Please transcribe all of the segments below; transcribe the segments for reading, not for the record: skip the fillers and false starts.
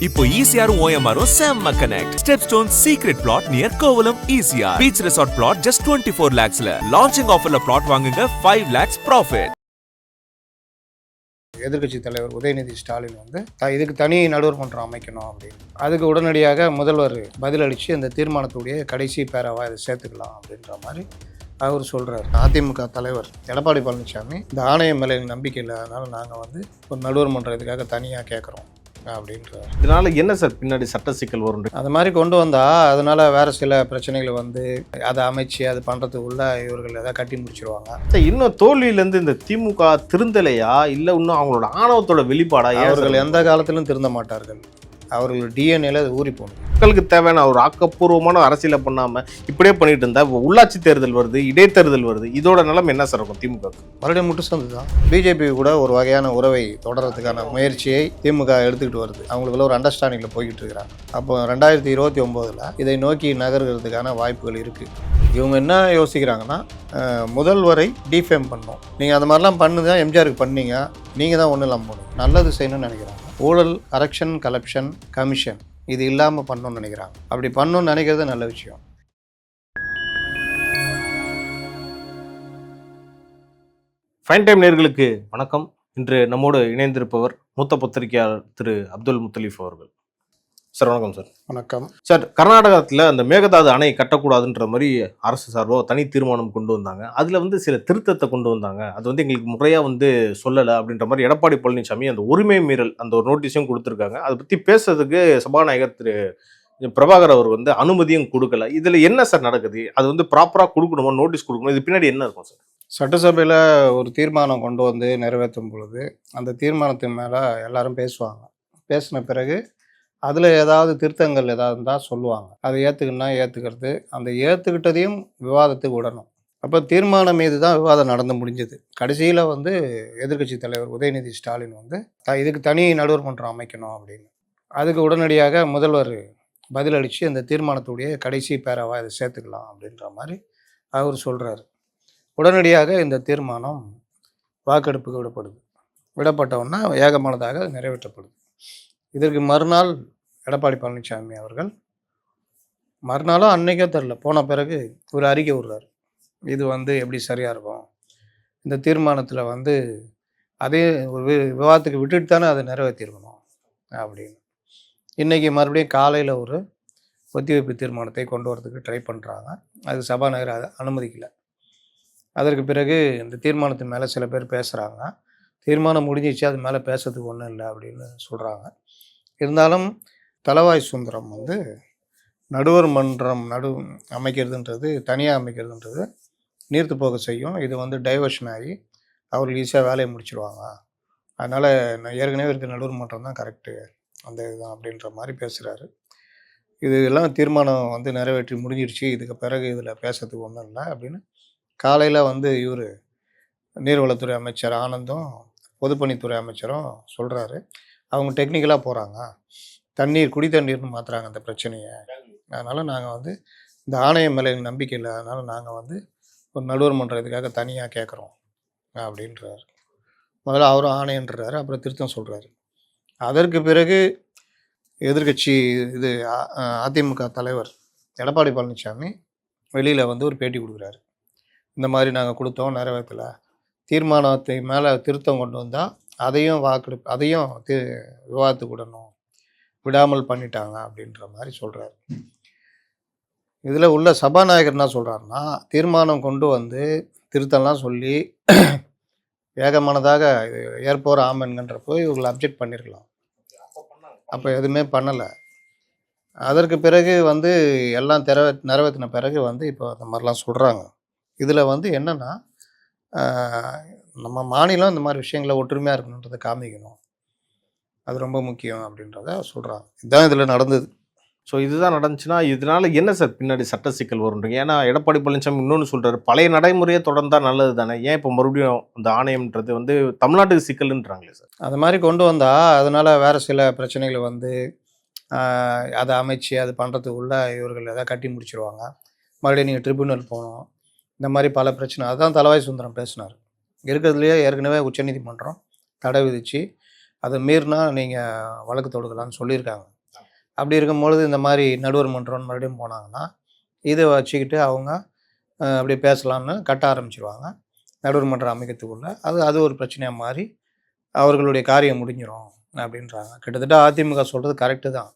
இப்போ ECR OMR செம்ம connect. Stepstone secret plot near Kovalam ECR. Beach resort plot just 24 lakhs ல. Launching offerல plot வாங்குங்க 5 lakhs profit. எதிர்க்கட்சி தலைவர் உதயநிதி ஸ்டாலின் வந்து இதுக்கு தனி நடுவர் மன்றம் அமைக்கணும் அப்படின்னு அதுக்கு உடனடியாக முதல்வர் பதிலளித்து அந்த தீர்மானத்துடைய கடைசி பேராவா இதை சேர்த்துக்கலாம் அப்படின்ற மாதிரி அவர் சொல்கிறார். அதிமுக தலைவர் எடப்பாடி பழனிசாமி இந்த ஆணையம் மேலே நம்பிக்கை இல்லை, அதனால் நாங்கள் வந்து ஒரு நடுவர் மன்றம் இதுக்காக தனியாக கேட்குறோம் அப்படின்றார். இதனால என்ன சார் பின்னாடி சட்ட சிக்கல் வரும்? அது மாதிரி கொண்டு வந்தால் அதனால் வேறு சில பிரச்சனைகளை வந்து அதை அமைச்சு அது பண்ணுறதுக்குள்ள இவர்கள் எதாவது கட்டி முடிச்சிருவாங்க. இன்னும் தோல்வியிலேருந்து இந்த திமுக திருந்தலையா இல்லை இன்னும் அவங்களோட ஆணவத்தோட வெளிப்பாடா? அவர்கள் எந்த காலத்திலும் திருந்த மாட்டார்கள். அவர்கள் டிஎன்ஏல அது ஊறி போகணும். மக்களுக்கு தேவையான ஒரு ஆக்கப்பூர்வமான அரசியலை பண்ணாமல் இப்படியே பண்ணிட்டு இருந்தா உள்ளாட்சி தேர்தல் வருது, இடைத்தேர்தல் வருது, இதோட நிலைமை என்ன சார் இருக்கும் திமுக? மறுபடியும் முட்டு சந்து தான். பிஜேபி கூட ஒரு வகையான உறவை தொடர்றதுக்கான முயற்சியை திமுக எடுத்துக்கிட்டு வருது. அவங்களுக்குள்ள ஒரு அண்டர்ஸ்டாண்டிங்கில் போய்கிட்டு இருக்கிறாங்க. அப்போ 2029 இதை நோக்கி நகர்கிறதுக்கான வாய்ப்புகள் இருக்குது. இவங்க என்ன யோசிக்கிறாங்கன்னா, முதல்வரை டிஃபேம் பண்ணணும். நீங்கள் அந்த மாதிரிலாம் பண்ணுதான் எம்ஜிஆருக்கு பண்ணீங்க, நீங்கள் தான் ஒன்றும் இல்லாமல் போகணும். நல்லது செய்யணும்னு நினைக்கிறாங்க. ஊழல், கரப்ஷன், கலப்ஷன், கமிஷன் இது இல்லாமல் பண்ணணும்னு நினைக்கிறாங்க. அப்படி பண்ணணும்னு நினைக்கிறது நல்ல விஷயம். ஃபைன் டைம் நேயர்களுக்கு வணக்கம். இன்று நம்மோடு இணைந்திருப்பவர் மூத்த பத்திரிகையாளர் திரு அப்துல் முத்தலீஃப் அவர்கள். சார் வணக்கம். சார் வணக்கம். சார், கர்நாடகத்தில் அந்த மேகதாது அணை கட்டக்கூடாதுன்ற மாதிரி அரசு சார்பாக தனி தீர்மானம் கொண்டு வந்தாங்க. அதில் வந்து சில திருத்தத்தை கொண்டு வந்தாங்க. அது வந்து எங்களுக்கு முறையாக வந்து சொல்லலை அப்படின்ற மாதிரி எடப்பாடி பழனிசாமி அந்த உரிமை மீறல் அந்த ஒரு நோட்டீஸும் கொடுத்துருக்காங்க. அதை பற்றி பேசுறதுக்கு சபாநாயகர் திரு பிரபாகர் அவர் வந்து அனுமதியும் கொடுக்கல. இதில் என்ன சார் நடக்குது? அது வந்து ப்ராப்பராக கொடுக்கணுமா, நோட்டீஸ் கொடுக்கணும், இது பின்னாடி என்ன இருக்கும் சார்? சட்டசபையில் ஒரு தீர்மானம் கொண்டு வந்து நிறைவேற்றும் பொழுது அந்த தீர்மானத்தின் மேலே எல்லாரும் பேசுவாங்க. பேசின பிறகு அதில் ஏதாவது திருத்தங்கள் ஏதாவது இருந்தால் சொல்லுவாங்க. அதை ஏற்றுக்குன்னா ஏற்றுக்கிறது, அந்த ஏற்றுக்கிட்டதையும் விவாதத்துக்கு விடணும். அப்போ தீர்மானம் மீது தான் விவாதம் நடந்து முடிஞ்சது. கடைசியில் வந்து எதிர்க்கட்சி தலைவர் உதயநிதி ஸ்டாலின் வந்து இதுக்கு தனி நடுவர் மன்றம் அமைக்கணும் அப்படின்னு அதுக்கு உடனடியாக முதல்வர் பதிலளித்து அந்த தீர்மானத்துடைய கடைசி பேராவா இதை சேர்த்துக்கலாம் அப்படின்ற மாதிரி அவர் சொல்கிறாரு. உடனடியாக இந்த தீர்மானம் வாக்கெடுப்புக்கு விடப்பட்டவுடனே ஏகமானதாக நிறைவேற்றப்படுது. இதற்கு மறுநாள் எடப்பாடி பழனிசாமி அவர்கள் மறுநாளும் அன்னைக்கே தெரில போன பிறகு ஒரு அறிக்கை விடுறாரு. இது வந்து எப்படி சரியாக இருக்கும், இந்த தீர்மானத்தில் வந்து அதே ஒரு விவாதத்துக்கு விட்டுட்டு தானே அதை நிறைவேற்றிருக்கணும் அப்படின்னு. இன்றைக்கி மறுபடியும் காலையில் ஒரு ஒத்திவைப்பு தீர்மானத்தை கொண்டு வரதுக்கு ட்ரை பண்ணுறாங்க. அது சபாநாயகர் அதை அனுமதிக்கலை. அதற்கு பிறகு இந்த தீர்மானத்தின் மேலே சில பேர் பேசுகிறாங்க. தீர்மானம் முடிஞ்சிச்சு, அது மேலே பேசுறதுக்கு ஒன்றும் இல்லை அப்படின்னு சொல்கிறாங்க. இருந்தாலும் தளவாய் சுந்தரம் வந்து நடுவர் மன்றம் அமைக்கிறதுன்றது, தனியாக அமைக்கிறதுன்றது நீர்த்து போக செய்யும். இது வந்து டைவர்ஷன் ஆகி அவர்கள் ஈஸியாக வேலையை முடிச்சிடுவாங்க. அதனால் ஏற்கனவே இருக்க நடுவர் மன்றம் தான் கரெக்டு, அந்த இதுதான் அப்படின்ற மாதிரி பேசுகிறாரு. இது எல்லாம் தீர்மானம் வந்து நிறைவேற்றி முடிஞ்சிருச்சு, இதுக்கு பிறகு இதில் பேசுறதுக்கு ஒன்றும் இல்லை அப்படின்னு காலையில் வந்து இவர் நீர்வளத்துறை அமைச்சர் ஆனந்தும் பொதுப்பணித்துறை அமைச்சரும் சொல்கிறாரு. அவங்க டெக்னிக்கலாக போகிறாங்க, குடி தண்ணீர்னு மாற்றுறாங்க அந்த பிரச்சனையை. அதனால் நாங்கள் வந்து இந்த ஆணையம் மேலே நம்பிக்கை இல்லை, அதனால் நாங்கள் வந்து ஒரு நடுவர் மன்றம் இதுக்காக தனியாக கேட்குறோம் அப்படின்றாரு. முதல்ல அவரும் ஆணையன்றாரு, அப்புறம் திருத்தம் சொல்கிறாரு. அதற்கு பிறகு எதிர்க்கட்சி அதிமுக தலைவர் எடப்பாடி பழனிசாமி வெளியில் வந்து ஒரு பேட்டி கொடுக்குறாரு. இந்த மாதிரி நாங்கள் கொடுத்தோம், நிறைவேற்றலை, தீர்மானத்தை மேலே திருத்தம் கொண்டு வந்தால் அதையும் விவாதத்துக்கு விடாமல் பண்ணிட்டாங்க அப்படின்ற மாதிரி சொல்கிறாரு. இதில் உள்ள சபாநாயகர் என்ன சொல்கிறாருன்னா, தீர்மானம் கொண்டு வந்து திருத்தம்லாம் சொல்லி ஏகமானதாக ஏற்போர் ஆமன்கன்றப்போ இவங்களை அப்ஜெக்ட் பண்ணியிருக்கலாம். அப்போ எதுவுமே பண்ணலை. அதற்கு பிறகு வந்து எல்லாம் நிறைவேற்றின பிறகு வந்து இப்போ அந்த மாதிரிலாம் சொல்கிறாங்க. இதில் வந்து என்னென்னா, நம்ம மாநிலம் இந்த மாதிரி விஷயங்களை ஒற்றுமையாக இருக்கணுன்றதை காமிக்கணும், அது ரொம்ப முக்கியம் அப்படின்றத சொல்கிறாங்க. இதுதான் இதில் நடந்தது. ஸோ இதுதான் நடந்துச்சுன்னா இதனால என்ன சார் பின்னாடி சட்ட சிக்கல் வரும்ன்றீங்க? ஏன்னா எடப்பாடி பழனிசாமி இன்னொன்று சொல்கிறாரு, பழைய நடைமுறையை தொடர்ந்தால் நல்லது தானே, ஏன் இப்போ மறுபடியும் இந்த ஆணையம்ன்றது வந்து தமிழ்நாட்டுக்கு சிக்கல்ன்றாங்களே சார்? அது மாதிரி கொண்டு வந்தால் அதனால் வேறு சில பிரச்சனைகளை வந்து அதை அமைச்சு அது பண்ணுறதுக்குள்ள இவர்கள் எதாவது கட்டி முடிச்சிருவாங்க. மறுபடியும் நீங்கள் ட்ரிபியூனல் போகணும், இந்த மாதிரி பல பிரச்சனை. அதுதான் தளவாய் சுந்தரம் பேசினார். இருக்கிறதுலையே ஏற்கனவே உச்சநீதிமன்றம் தடை விதித்து அதை மீறினா நீங்கள் வழக்கு தொடுக்கலாம்னு சொல்லியிருக்காங்க. அப்படி இருக்கும்பொழுது இந்த மாதிரி நடுவர் மன்றம் மறுபடியும் போனாங்கன்னா இதை வச்சுக்கிட்டு அவங்க அப்படியே பேசலாம்னு கட்ட ஆரம்பிச்சிருவாங்க. நடுவர் மன்றம் அமைக்கிறதுக்குள்ள அது ஒரு பிரச்சனையாக மாறி அவர்களுடைய காரியம் முடிஞ்சிடும் அப்படின்றாங்க. கிட்டத்தட்ட அதிமுக சொல்கிறது கரெக்டு தான்.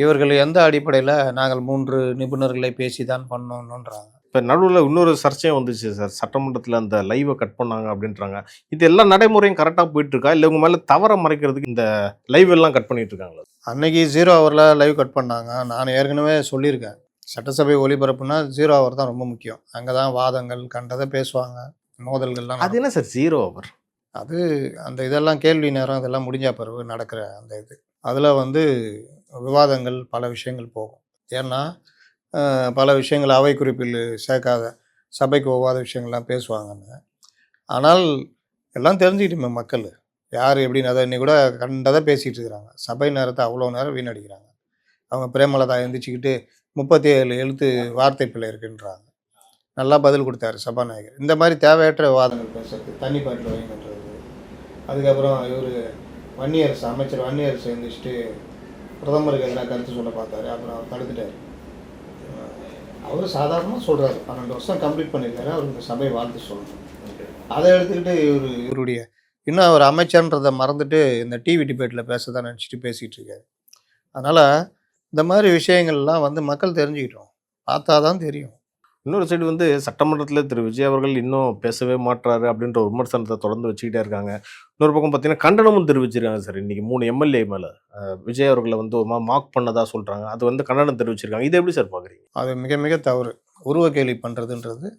இவர்கள் எந்த அடிப்படையில் நாங்கள் 3 நிபுணர்களை பேசி தான் பண்ணணுன்றாங்க. இப்போ நடுவில் இன்னொரு சர்ச்சையும் வந்துச்சு சார், சட்டமன்றத்தில் அந்த லைவை கட் பண்ணாங்க அப்படின்றாங்க. இது எல்லா நடைமுறையும் கரெக்டாக போயிட்டு இருக்கா, இல்லை உங்க மேலே தவற மறைக்கிறதுக்கு இந்த லைவ் எல்லாம் கட் பண்ணிட்டு இருக்காங்களா? அன்னைக்கு 0 ஹவரில் லைவ் கட் பண்ணாங்க. நான் ஏற்கனவே சொல்லியிருக்கேன், சட்டசபை ஒளிபரப்புனா 0 ஹவர் தான் ரொம்ப முக்கியம். அங்கே தான் வாதங்கள் கண்டதை பேசுவாங்க, மோதல்கள்லாம். அது என்ன சார் 0 ஹவர்? அது அந்த இதெல்லாம் கேள்வி நேரம் இதெல்லாம் முடிஞ்ச பிறகு நடக்கிற அந்த இது, அதில் வந்து விவாதங்கள் பல விஷயங்கள் போகும். ஏன்னா பல விஷயங்கள் அவை குறிப்பில் சேர்க்காத சபைக்கு ஒவ்வாத விஷயங்கள்லாம் பேசுவாங்கன்னு. ஆனால் எல்லாம் தெரிஞ்சுக்கிட்டுமே மக்கள் யார் எப்படின்னு. அதை இன்னைக்கு கூட கண்டதை பேசிகிட்டு இருக்கிறாங்க. சபை நேரத்தை அவ்வளோ நேரம் வீணடிக்கிறாங்க. அவங்க பிரேமலதா எழுந்திரிச்சிக்கிட்டு 37 எழுத்து வார்த்தை பிள்ளை இருக்குன்றாங்க. நல்லா பதில் கொடுத்தாரு சபாநாயகர். இந்த மாதிரி தேவையற்ற விவாதங்கள் பேசுறது, தண்ணி பாட்டில் வாங்கி கட்டுறது. அதுக்கப்புறம் இவர் வன்னியரசு அமைச்சர் வன்னியரசு எழுந்திரிச்சிட்டு பிரதமருக்கு எதிராக கருத்து சொல்ல பார்த்தாரு. அப்புறம் அவர் தடுத்துட்டார். அவர் சாதாரணமாக சொல்கிறாரு, 12 வருஷம் கம்ப்ளீட் பண்ணியிருக்காரு, அவருக்கு சபை வாழ்த்து சொல்லணும். அதை எடுத்துக்கிட்டு இவருடைய இன்னும் அவர் அமைச்சர்ன்றதை மறந்துட்டு இந்த டிவி டிபேட்டில் பேச தான் நினச்சிட்டு பேசிகிட்டு இருக்காரு. அதனால் இந்த மாதிரி விஷயங்கள்லாம் வந்து மக்கள் தெரிஞ்சுக்கிட்டோம், பார்த்தா தான் தெரியும். இன்னொரு சைடு வந்து சட்டமன்றத்தில் திரு விஜய் அவர்கள் இன்னும் பேசவே மாட்டுறாரு அப்படின்ற ஒரு விமர்சனத்தை தொடர்ந்து வச்சுக்கிட்டே இருக்காங்க. இன்னொரு பக்கம் பார்த்தீங்கன்னா கண்டனமும் தெரிவிச்சிருக்காங்க சார். இன்னைக்கு 3 எம்எல்ஏ மேலே விஜய் அவர்களை வந்து ஒரு மார்க் பண்ணதா சொல்கிறாங்க. அது வந்து கண்டனம் தெரிவிச்சிருக்காங்க. இதை எப்படி சார் பார்க்குறீங்க? அது மிக மிக தவறு. உருவ கேலி பண்ணுறதுன்றது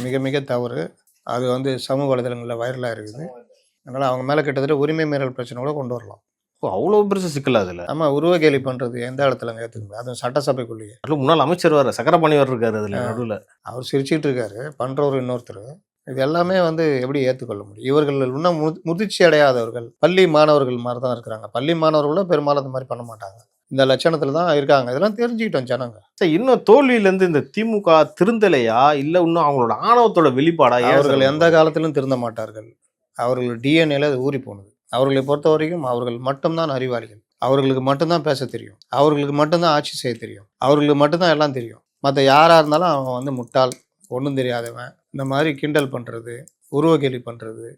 மிக மிக தவறு. அது வந்து சமூக வலைதளங்களில் வைரலாக இருக்குது. அதனால் அவங்க மேலே கிட்டத்தட்ட உரிமை மீறல் பிரச்சனை கூட கொண்டு வரலாம். அவ்வளோ பெருசு சிக்கல் அதில். ஆமாம், உருவ கேலி பண்ணுறது எந்த இடத்துல ஏற்றுக்க முடியாது, அதுவும் சட்டசபைக்குள்ளேயே. அதில் முன்னாள் அமைச்சர் வேறு சக்கரபாணிவர் இருக்காரு அதில் நடுவில். அவர் சிரிச்சிட்டு இருக்காரு, பண்ணுறவர் இன்னொருத்தர். இது எல்லாமே வந்து எப்படி ஏற்றுக்கொள்ள முடியும்? இவர்கள் இன்னும் முதிர்ச்சி அடையாதவர்கள், பள்ளி மாணவர்கள் மாதிரி தான் இருக்கிறாங்க. பள்ளி மாணவர்களும் பெரும்பாலும் அந்த மாதிரி பண்ண மாட்டாங்க. இந்த லட்சணத்தில் தான் இருக்காங்க. இதெல்லாம் தெரிஞ்சுக்கிட்டோம் ஜனங்க. சார், இன்னும் தோல்வியிலேருந்து இந்த திமுக திருந்தலையா, இல்லை இன்னும் அவங்களோட ஆணவத்தோட வெளிப்பாடா? அவர்கள் எந்த காலத்திலும் திருந்த மாட்டார்கள். அவர்கள் டிஎன்ஏல அது ஊறி போனது. அவர்களை பொறுத்த வரைக்கும் அவர்கள் மட்டும்தான் அறிவாளிகள். அவர்களுக்கு மட்டும்தான் பேச தெரியும். அவர்களுக்கு மட்டும்தான் ஆட்சி செய்ய தெரியும். அவர்களுக்கு மட்டும்தான் எல்லாம் தெரியும். மற்ற யாராக இருந்தாலும் அவன் வந்து முட்டாள், ஒன்றும் தெரியாதவன். இந்த மாதிரி கிண்டல் பண்ணுறது, உருவ கேலி பண்ணுறது,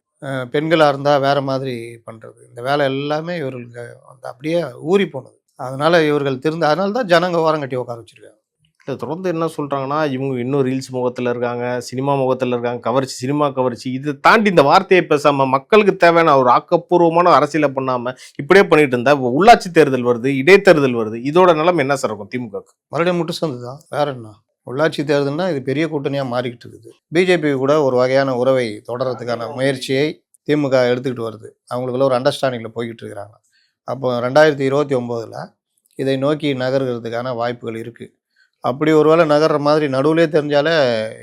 பெண்களாக இருந்தால் வேறு மாதிரி பண்ணுறது, இந்த வேலை எல்லாமே இவர்களுக்கு வந்து அப்படியே ஊறி போனது. அதனால் இவர்கள் அதனால தான் ஜனங்க ஓரம் கட்டி உட்கார வச்சுருக்காங்க. இல்லை, தொடர்ந்து என்ன சொல்கிறாங்கன்னா, இவங்க இன்னும் ரீல்ஸ் முகத்தில் இருக்காங்க, சினிமா முகத்தில் இருக்காங்க, கவர்ச்சி, சினிமா கவர்ச்சி. இதை தாண்டி இந்த வார்த்தையை பேசாமல் மக்களுக்கு தேவையான ஒரு ஆக்கப்பூர்வமான அரசியலை பண்ணாமல் இப்படியே பண்ணிட்டு இருந்தா உள்ளாட்சி தேர்தல் வருது, இடைத்தேர்தல் வருது, இதோட நிலைமை என்ன சார் இருக்கும் திமுகவுக்கு? மறுபடியும் முட்டு சந்து தான், வேற என்ன? உள்ளாட்சி தேர்தல்னா இது பெரிய கூட்டணியாக மாறிக்கிட்டு இருக்குது. பிஜேபி கூட ஒரு வகையான உறவை தொடர்றதுக்கான முயற்சியை திமுக எடுத்துக்கிட்டு வருது. அவங்களுக்குள்ள ஒரு அண்டர்ஸ்டாண்டிங்கில் போய்கிட்டு இருக்கிறாங்க. அப்போ 2029 இதை நோக்கி நகர்கிறதுக்கான வாய்ப்புகள் இருக்குது. அப்படி ஒரு வேளை நகர்ற மாதிரி நடுவுலே தெரிஞ்சாலே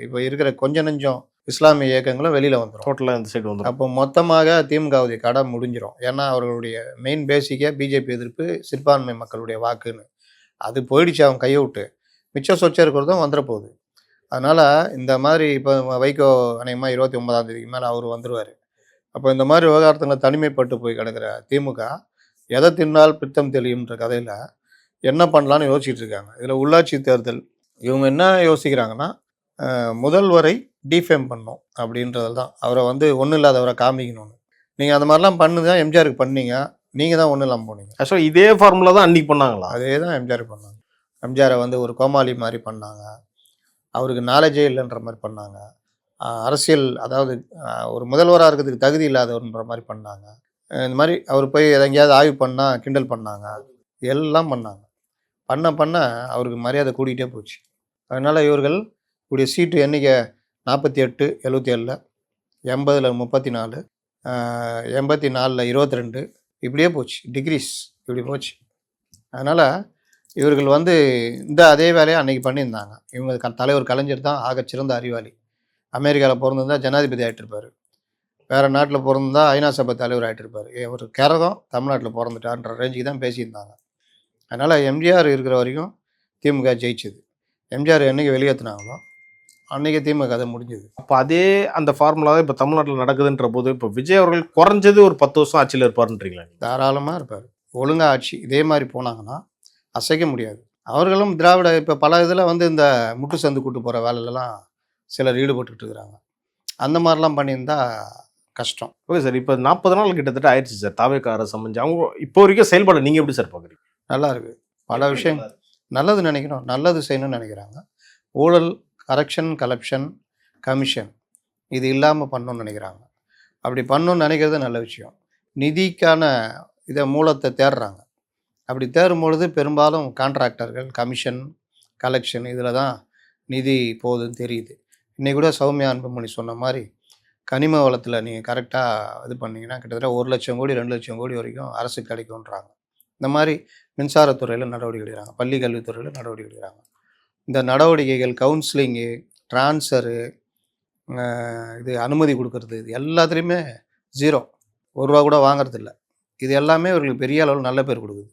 இப்போ இருக்கிற கொஞ்ச நெஞ்சம் இஸ்லாமிய இயக்கங்களும் வெளியில் வந்துடும். டோட்டலாக இந்த சைடு வந்துடும். அப்போ மொத்தமாக திமுகவுடைய கடை முடிஞ்சிடும். ஏன்னா அவர்களுடைய மெயின் பேசிக்காக பிஜேபி எதிர்ப்பு, சிறுபான்மை மக்களுடைய வாக்குன்னு அது போயிடுச்சு. அவங்க கையை விட்டு மிச்சம் சொச்சம் இருக்கிறதும் வந்துடப்போகுது. அதனால் இந்த மாதிரி இப்போ வைகோ அநேகமாக 29ஆம் தேதிக்கு மேலே அவர் வந்துடுவார். அப்போ இந்த மாதிரி விவகாரத்தில் தனிமைப்பட்டு போய் கிடக்கிற திமுக எதை தின்னால் பித்தம் தெளியும்ன்ற கதையில் என்ன பண்ணலான்னு யோசிச்சுட்டு இருக்காங்க. இதில் உள்ளாட்சி தேர்தல் இவங்க என்ன யோசிக்கிறாங்கன்னா, முதல்வரை டிஃபேம் பண்ணணும் அப்படின்றதில் தான். அவரை வந்து ஒன்றும் இல்லாதவரை காமிக்கணும்னு. நீங்கள் அந்த மாதிரிலாம் பண்ணுதான் எம்ஜிஆருக்கு பண்ணீங்க, நீங்கள் தான் ஒன்றும் இல்லாமல் போனீங்க. ஆக்சுவலாக இதே ஃபார்முலா தான் அன்றைக்கி பண்ணாங்களா? அதே தான் எம்ஜிஆருக்கு பண்ணாங்க. எம்ஜிஆரை வந்து ஒரு கோமாளி மாதிரி பண்ணாங்க, அவருக்கு நாலேஜே இல்லைன்ற மாதிரி பண்ணாங்க, அரசியல் அதாவது ஒரு முதல்வராக இருக்கிறதுக்கு தகுதி இல்லாதவர்ன்ற மாதிரி பண்ணாங்க. இந்த மாதிரி அவர் போய் எங்கேயாவது ஆய்வு பண்ணால் கிண்டல் பண்ணாங்க, எல்லாம் பண்ணாங்க. பண்ண அவருக்கு மரியாதை கூட்டிகிட்டே போச்சு. அதனால் இவர்கள் கூடிய சீட்டு எண்ணிக்கை 48, 77, 80ல் 34, 84ல் 22 இப்படியே போச்சு. டிகிரிஸ் இப்படி போச்சு. அதனால் இவர்கள் வந்து இந்த அதே வேலையை அன்றைக்கி பண்ணியிருந்தாங்க. இவங்க தலைவர் கலைஞர் தான் ஆகச்சிறந்த அறிவாளி. அமெரிக்காவில் பிறந்திருந்தால் ஜனாதிபதி ஆகிட்டிருப்பார், வேறு நாட்டில் பிறந்திருந்தால் ஐநா சபை தலைவர் ஆகிட்டிருப்பார். ஒரு கரகம் தமிழ்நாட்டில் பிறந்துட்டான்ற ரேஞ்சுக்கு தான் பேசியிருந்தாங்க. அதனால் எம்ஜிஆர் இருக்கிற வரைக்கும் திமுக ஜெயிச்சது. எம்ஜிஆர் என்றைக்கு வெளியேற்றினாங்களோ அன்றைக்கி திமுக கதை முடிஞ்சுது. அப்போ அதே அந்த ஃபார்முலா தான் இப்போ தமிழ்நாட்டில் நடக்குதுன்ற போது இப்போ விஜய் அவர்கள் குறைஞ்சது ஒரு 10 வருஷம் ஆட்சியில் இருப்பாருன்றீங்களா? தாராளமாக இருப்பார். ஒழுங்காக ஆட்சி இதே மாதிரி போனாங்கன்னா அசைக்க முடியாது. அவர்களும் திராவிட இப்போ பல இதில் வந்து இந்த முட்டு சந்து கூட்டு போகிற வேலையிலலாம் சிலர் ஈடுபட்டுட்டு இருக்கிறாங்க. அந்த மாதிரிலாம் பண்ணியிருந்தா கஷ்டம். ஓகே சார், இப்போ 40 நாள் கிட்டத்தட்ட ஆயிடுச்சு சார் தாவேகா அரசு அமைஞ்சு. அவங்க இப்போ வரைக்கும் செயல்பாடு நீங்கள் எப்படி சார் பார்க்குறீங்க? நல்லா இருக்குது. பல விஷயம் நல்லது நினைக்கணும், நல்லது செய்யணும்னு நினைக்கிறாங்க. ஊழல், கரப்ஷன், கமிஷன் இது இல்லாமல் பண்ணணும்னு நினைக்கிறாங்க. அப்படி பண்ணணும்னு நினைக்கிறது நல்ல விஷயம். நிதிக்கான இதை மூலத்தை தேடுறாங்க. அப்படி தேடும்பொழுது பெரும்பாலும் கான்ட்ராக்டர்கள், கமிஷன், கலெக்ஷன் இதில் தான் நிதி போகுதுன்னு தெரியுது. இன்றைக்கி கூட சௌமியா அன்புமணி சொன்ன மாதிரி கனிம வளத்தில் நீங்கள் கரெக்டாக இது பண்ணிங்கன்னா கிட்டத்தட்ட 1 லட்சம் கோடி 2 லட்சம் கோடி வரைக்கும் அரசுக்கு கிடைக்கும்ன்றாங்க. இந்த மாதிரி மின்சாரத்துறையில் நடவடிக்கை எடுக்கிறாங்க, பள்ளி கல்வித்துறையில் நடவடிக்கை எடுக்கிறாங்க. இந்த நடவடிக்கைகள் கவுன்சிலிங்கு, ட்ரான்ஸ்ஃபரு, இது அனுமதி கொடுக்கறது, இது எல்லாத்துலேயுமே 0, ₹1 கூட வாங்குறதில்ல. இது எல்லாமே இவர்களுக்கு பெரிய அளவில் நல்ல பேர் கொடுக்குது.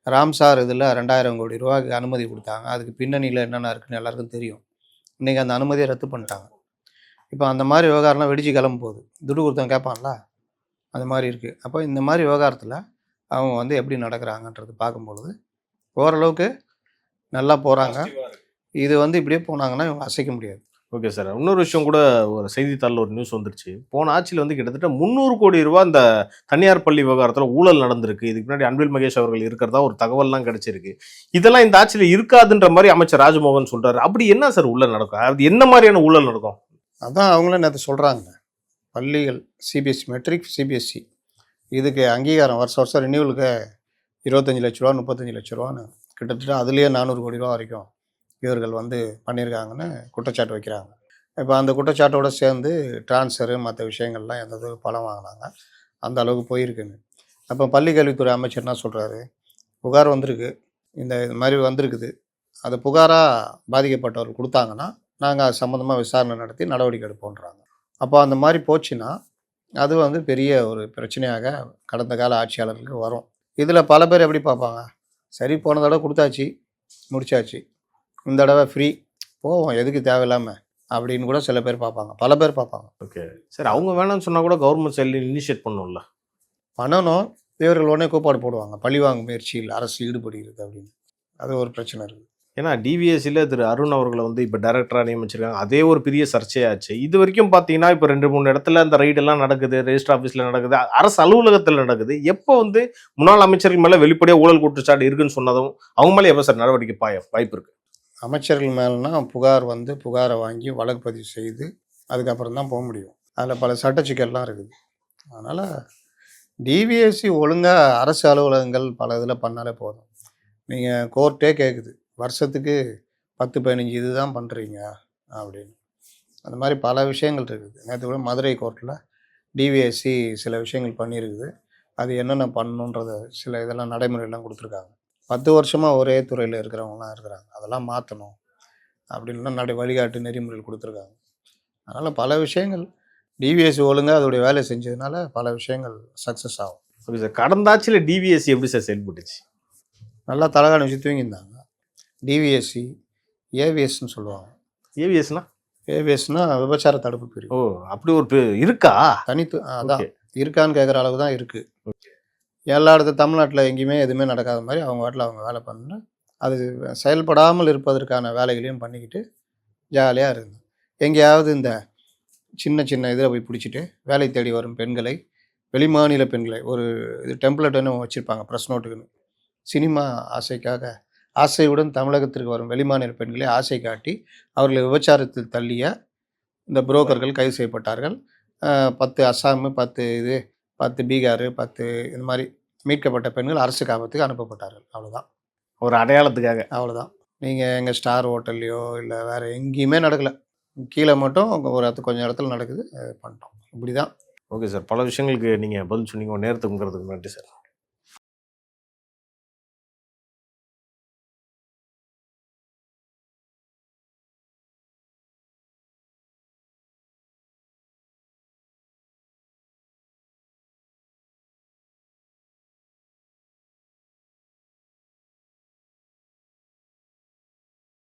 ராம்சார் இதில் 2000 கோடி ரூபாய்க்கு அனுமதி கொடுத்தாங்க. அதுக்கு பின்னணியில் என்னென்ன இருக்குன்னு எல்லாருக்கும் தெரியும். இன்றைக்கி அந்த அனுமதியை ரத்து பண்ணிட்டாங்க. இப்போ அந்த மாதிரி விவகாரம்லாம் வெடிச்சு கிளம்ப போகுது. துட்டு கொடுத்தவங்க கேட்பான்ல, அந்த மாதிரி இருக்குது. அப்போ இந்த மாதிரி விவகாரத்தில் அவங்க வந்து எப்படி நடக்கிறாங்கன்றது பார்க்கும்பொழுது ஓரளவுக்கு நல்லா போகிறாங்க. இது வந்து இப்படியே போனாங்கன்னா இவங்க அசைக்க முடியாது. ஓகே சார், இன்னொரு விஷயம் கூட ஒரு செய்தித்தாளில் ஒரு நியூஸ் வந்துருச்சு. போன ஆட்சியில் வந்து கிட்டத்தட்ட 300 கோடி ரூபா இந்த தனியார் பள்ளி விவகாரத்தில் ஊழல் நடந்திருக்கு. இதுக்கு முன்னாடி அன்பில் மகேஷ் அவர்கள் இருக்கிறதா ஒரு தகவல்லாம் கிடைச்சிருக்கு. இதெல்லாம் இந்த ஆட்சியில் இருக்காதுன்ற மாதிரி அமைச்சர் ராஜ்மோகன் சொல்றாரு. அப்படி என்ன சார் ஊழல் நடக்கும்? அது என்ன மாதிரியான ஊழல் நடக்கும்? அதான் அவங்களும் நேற்று சொல்கிறாங்க. பள்ளிகள் சிபிஎஸ்சி, மெட்ரிக், சிபிஎஸ்சி இதுக்கு அங்கீகாரம் வருஷம் ரினியூவலுக்கு 25 லட்ச ரூபா 35 லட்ச ரூபான்னு கிட்டத்தட்ட அதுலேயே 400 கோடி ரூபா வரைக்கும் இவர்கள் வந்து பண்ணியிருக்காங்கன்னு குற்றச்சாட்டு வைக்கிறாங்க. இப்போ அந்த குற்றச்சாட்டோடு சேர்ந்து டிரான்ஸ்ஃபரு மற்ற விஷயங்கள்லாம் எந்த அளவுக்கு பணம் வாங்கினாங்க, அந்த அளவுக்கு போயிருக்குன்னு. அப்போ பள்ளி கல்வித்துறை அமைச்சர் என்ன சொல்கிறாரு, புகார் வந்திருக்கு, இந்த மாதிரி வந்திருக்குது, அது புகாராக பாதிக்கப்பட்டவர்கள் கொடுத்தாங்கன்னா நாங்கள் அது சம்மந்தமாக விசாரணை நடத்தி நடவடிக்கை எடுப்போன்றாங்க. அப்போ அந்த மாதிரி போச்சுன்னா அது வந்து பெரிய ஒரு பிரச்சனையாக கடந்த கால ஆட்சியாளர்களுக்கு வரும். இதில் பல பேர் எப்படி பார்ப்பாங்க, சரி போன தடவை கொடுத்தாச்சு முடிச்சாச்சு, இந்த தடவை ஃப்ரீ போவோம் எதுக்கு தேவையில்லாமல் அப்படின்னு கூட சில பேர் பார்ப்பாங்க, பல பேர் பார்ப்பாங்க. ஓகே சார், அவங்க வேணாம்னு சொன்னால் கூட கவர்மெண்ட் சைடில் இனிஷியேட் பண்ணணும்ல. பண்ணணும், இவர்கள் உடனே கூப்பாடு போடுவாங்க, பழிவாங்கும் முயற்சியில் அரசு ஈடுபடுகிறது அப்படின்னு. அது ஒரு பிரச்சனை இருக்குது. ஏன்னா டிவிஎஸ்சியில் திரு அருண் அவர்களை வந்து இப்போ டைரக்டராக நியமிச்சிருக்காங்க. அதே ஒரு பெரிய சர்ச்சையாச்சு. இது வரைக்கும் பார்த்தீங்கன்னா இப்போ 2-3 இடத்துல அந்த ரைடெல்லாம் நடக்குது, ரெஜிஸ்டர் ஆஃபீஸில் நடக்குது, அரசு அலுவலகத்தில் நடக்குது. எப்போ வந்து முன்னாள் அமைச்சர்கள் மேலே வெளிப்படையாக ஊழல் குற்றச்சாட்டு இருக்குன்னு சொன்னதும் அவங்க மேலே எப்போ சார் நடவடிக்கை வாய்ப்பு இருக்குது? அமைச்சர்கள் மேலேனா புகார் வந்து புகாரை வாங்கி வழக்கு பதிவு செய்து அதுக்கப்புறம் தான் போக முடியும். அதில் பல சட்டச்சிக்கல்லாம் இருக்குது. அதனால் டிவிஎஸ்சி ஒழுங்காக அரசு அலுவலகங்கள் பல இதில் பண்ணாலே போதும். நீங்கள் கோர்ட்டே கேட்குது, வருஷத்துக்கு 10-15 இது தான் பண்ணுறீங்க அப்படின்னு. அந்த மாதிரி பல விஷயங்கள் இருக்குது. நேற்று கூட மதுரை கோர்ட்டில் டிவிஎஸ்சி சில விஷயங்கள் பண்ணியிருக்குது. அது என்னென்ன பண்ணணுன்றத சில இதெல்லாம் நடைமுறையெல்லாம் கொடுத்துருக்காங்க. 10 வருஷமாக ஒரே துறையில் இருக்கிறவங்களாம் இருக்கிறாங்க, அதெல்லாம் மாற்றணும் அப்படின்லாம் வழிகாட்டு நெறிமுறைகள் கொடுத்துருக்காங்க. அதனால் பல விஷயங்கள் டிவிஎஸ்சி ஒழுங்காக அதோடைய வேலை செஞ்சதுனால பல விஷயங்கள் சக்ஸஸ் ஆகும். ஓகே சார், கடந்த ஆட்சியில் டிவிஎஸ்சி எப்படி சார் செயல்பட்டுச்சு? நல்லா தலகாணி வச்சு தூங்கியிருந்தாங்க. டிவிஎஸ்சி ஏவிஎஸ்ன்னு சொல்லுவாங்க. ஏவிஎஸ்னா விபச்சார தடுப்பு பிரிவு. ஓ, அப்படி ஒரு இருக்கா? தனித்து அதான் இருக்கான்னு கேட்குற அளவு தான் இருக்குது. எல்லா இடத்துல தமிழ்நாட்டில் எங்கேயுமே எதுவுமே நடக்காத மாதிரி அவங்க வாட்டில் அவங்க வேலை பண்ணு, அது செயல்படாமல் இருப்பதற்கான வேலைகளையும் பண்ணிக்கிட்டு ஜாலியாக இருக்குது. எங்கேயாவது இந்த சின்ன சின்ன இதில் போய் பிடிச்சிட்டு வேலை தேடி வரும் பெண்களை, வெளிமாநில பெண்களை ஒரு இது டெம்ப்ளேட்டுன்னு வச்சுருப்பாங்க ப்ரெஸ் நோட்டுக்குன்னு, சினிமா ஆசைக்காக ஆசையுடன் தமிழகத்திற்கு வரும் வெளிமாநில பெண்களை ஆசை காட்டி அவர்களை விபச்சாரத்தில் தள்ளிய இந்த புரோக்கர்கள் கைது செய்யப்பட்டார்கள். 10 அஸ்ஸாமு, 10 பீகார், 10 இந்த மாதிரி மீட்கப்பட்ட பெண்கள் அரசு காப்பத்துக்கு அனுப்பப்பட்டார்கள். அவ்வளோதான், ஒரு அடையாளத்துக்காக. அவ்வளோதான். நீங்கள் எங்கள் ஸ்டார் ஹோட்டல்லையோ இல்லை வேறு எங்கேயுமே நடக்கலை, கீழே மட்டும் கொஞ்சம் இடத்துல நடக்குது, பண்ணிட்டோம். இப்படி தான். ஓகே சார், பல விஷயங்களுக்கு நீங்கள் பதில் சொன்னீங்க. நேரத்துக்குங்கிறதுக்கு நன்றி சார்.